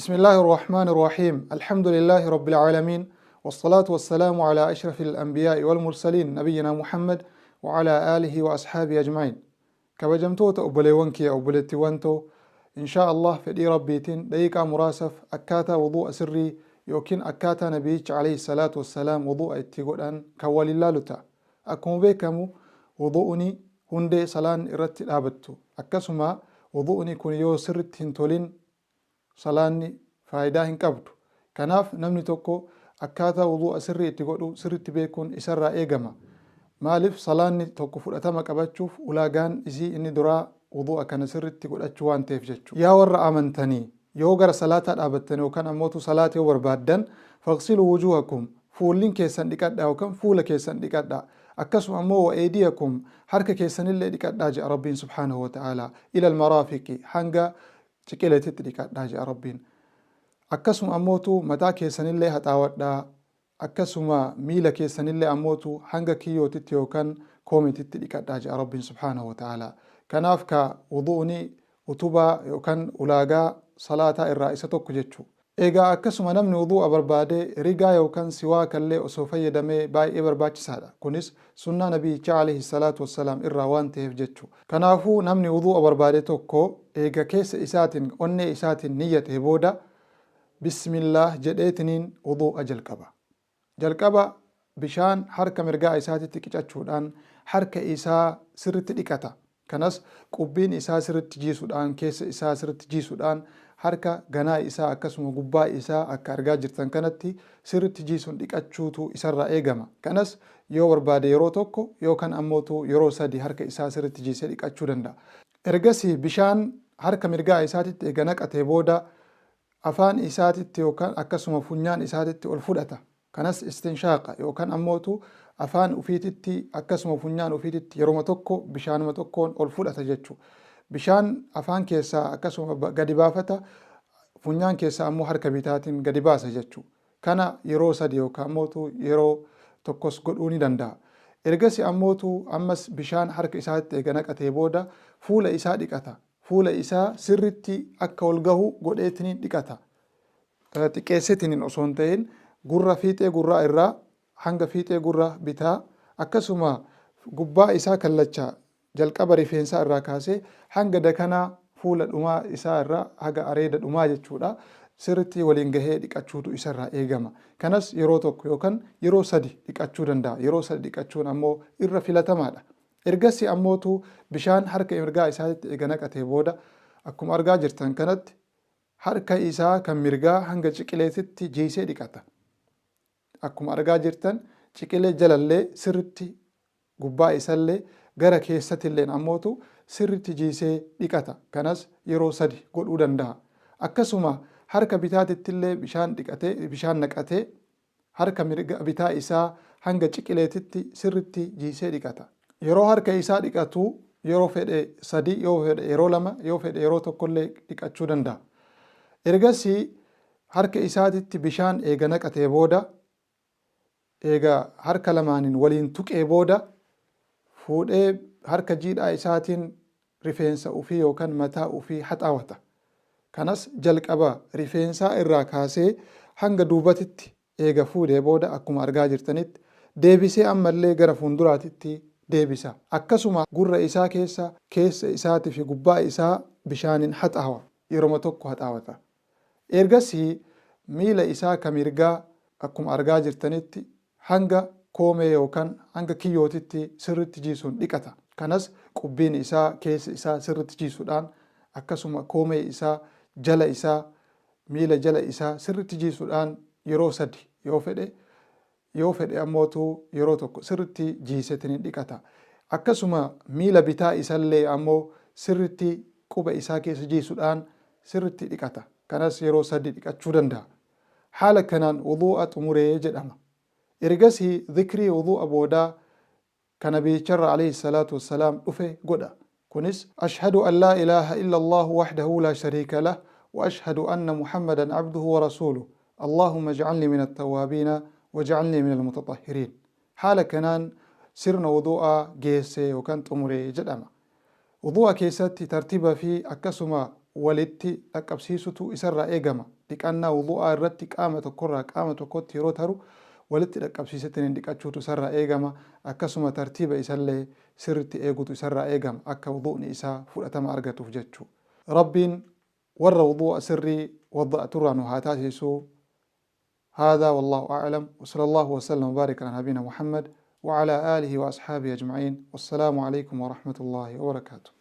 بسم الله الرحمن الرحيم الحمد لله رب العالمين والصلاة والسلام على أشرف الأنبياء والمرسلين نبينا محمد وعلى آله وأصحابه أجمعين كبجمتوت أبليونكي أو بلتوانتو إن شاء الله في ربيتين دقيقة مراسف أكاتا وضوء سري يوكين أكاتا نبيك عليه الصلاة والسلام وضوء اتقودان كوالي اللالتا أكون بيكمو وضوءني هندي صلان إرتي الآبتو أكسما وضوءني كن يو سرت هنتولين salaanni faayidaa hin qabdu. Kanaaf namni tokko akkaataa wudu'a sirrii itti godhu sirriitti beekuun isarraa eegama. Maaliif salaanni tokko fudhatama qabachuuf ulaagaan isii inni duraa wudu'a kana sirriitti godhachuu waan ta'eef jechuudha. Yaa warra amantanii yoo gara salaataa dhaabattan yookaan ammoo salaata yoo barbaaddan faqsiluu wujuhakum fuulliin keessan dhiqadhaa yookaan fuula keessan dhiqadhaa. akkasuma ammoo wa aydiyakum harka keessanillee dhiqadhaa jedha Rabbiin subhaanahu wa ta'ala ila almaraafiqi hanga ciqileetitti dhiqadhaa jedha Rabbiin. Akkasuma ammootu mataa keessanillee haxaawadhaa akkasuma miila keessanillee ammootu hanga kiyyootitti yookaan koometitti dhiqadhaa jedha Rabbiin subhaanahu wa ta'ala. Kanaaf ka wudu'uni utubaa yookaan ulaagaa salaataa irraa isa tokko jechuudha. Egaa akkasuma namni wudu'a barbaade rigaa yookaan siwaakallee osoo fayyadamee baay'ee barbaachisaadha. Kunis sunnaa nabiyyicha alayhi salaatu wassalaam irraa waan ta'eef jechuudha. Kanaafuu namni wudu'a barbaade tokko eega keessa isaatiin onnee isaatiin niyyatee booda bismillah jedheetiniin wudu'a jalqaba. Jalqaba bishaan harka mirgaa isaatitti qicachuudhaan harka isaa sirritti dhiqata. Kanas qubbiin isaa sirritti jiisuudhaan keessa isaa sirritti jiisuudhaan harka ganaa isaa akkasuma gubbaa isaa akka argaa jirtan kanatti sirritti jiisuun dhiqachuutu isarraa eegama. Kanas yoo barbaade yeroo tokko yookaan ammootu yeroo sadi harka isaa sirritti jiisee dhiqachuu danda'a. Ergasii bishaan harka mirgaa isaatitti eega naqatee booda afaan isaatitti yookaan akkasuma funyaan isaatitti ol fudhata. Kanas istinshaaqa yookaan ammootu afaan ufiititti akkasuma funyaan ufiititti yeroo tokko bishaanuma tokkoon ol fudhata jechuudha. Bishaan afaan keessaa akkasuma gadi baafata funyaan keessaa ammoo harka bitaatiin gadi baasa jechuudha. Kana yeroo sadi yookaan ammootu yeroo tokkos godhuu ni danda'a. Ergasii ammootu ammas bishaan harka isaatti eega naqatee booda fuula isaa dhiqata. Fuula isaa sirritti akka ol gahu godheetiniin dhiqata. Xiqqeessitiniin osoo hin ta'in gurra fiixee gurraa irraa hanga fiixee gurra bitaa akkasuma gubbaa isaa kallachaa jalqaba rifeensaa irraa kaasee hanga dakanaa fuula dhumaa isaa irraa haga areeda dhumaa jechuudha. Sirritti waliin gahee dhiqachuutu isarraa eegama. Kanas yeroo tokko yookaan yeroo sadi dhiqachuu danda'a. Yeroo sadi dhiqachuun ammoo irra filatamaadha. Ergasii ammootu bishaan harka mirgaa isaatti eega naqatee booda akkuma argaa jirtan kanatti harka isaa kan mirgaa hanga ciqileetitti jiisee dhiqata. Akkuma argaa jirtan ciqilee jalallee sirritti gubbaa isallee gara keessatilleen ammootu sirritti jiisee dhiqata. Kanas yeroo sadi godhuu danda'a. Akkasuma harka bitaatittillee bishaan naqatee harka bitaa isaa hanga ciqileetitti sirritti jiisee dhiqata. Yeroo harka isaa dhiqatu yeroo fedhe sadi yoo fedhe yeroo lama yoo fedhe yeroo tokkollee dhiqachuu danda'a. Ergasii harka isaatitti bishaan eega naqatee booda eega harka lamaaniin waliin tuqee booda fuudhee harka jiidhaa isaatiin rifeensa ufii yookaan mataa ufii haxaawata. Kanas jalqaba rifeensaa irraa kaasee hanga duubatitti eega fuudhee booda akkuma argaa jirtanitti deebisee ammallee gara fuulduraatitti deebisa. Akkasuma gurra isaa keessa isaatii fi gubbaa isaa bishaaniin haxaawa yeroo tokko haxaawata. Ergasii miila isaa kan mirgaa akkuma argaa jirtanitti hanga koomee yookaan hanga kiyyootitti sirritti jiisuun dhiqata. Kanas qubbiin isaa keessa isaa sirritti jiisuudhaan akkasuma koomee isaa jala isaa miila jala isaa sirritti jiisuudhaan yeroo sadi yoo fedhe ammootu yeroo tokko sirritti jiisetiniin dhiqata. Akkasuma miila bitaa isallee ammoo sirritti quba isaa keessa jiisuudhaan sirritti dhiqata. Kanas yeroo sadi dhiqachuu danda'a. Haala kanaan wudu'a xumuree jedhama. Ergasii dhikrii wudu'a boodaa kan nabiyicharra alayhi salaatu wassalaam dhufe godha. Kunis ashhadu an laa ilaaha illa allahu wahdahu laa shariika lah wa ashhadu anna muhammadan abduhu wa rasuluhu allahumma ij'alni min attawaabiina waj'alni min almutatahhiriin. Haala kanaan sirna wudu'a geesse yookaan xumuree jedhama. Wudu'a keessatti tartiiba fi akkasuma walitti dhaqqabsiisutu isarraa eegama. Dhiqannaa wudu'aa irratti qaama tokkorraa qaama tokkotti yeroo taru walitti dhaqqabsiisatiin dhiqachuutu isarraa eegama. Akkasuma tartiiba isallee sirritti eegutu isarraa eegama akka wudu'ni isaa fudhatama argatuuf jechuudha. Rabbiin warra wudu'a sirrii wadda'aturraa nu haa taasisu. هذا والله أعلم وصلى الله وسلم وبارك على نبينا محمد وعلى آله وأصحابه أجمعين والسلام عليكم ورحمة الله وبركاته.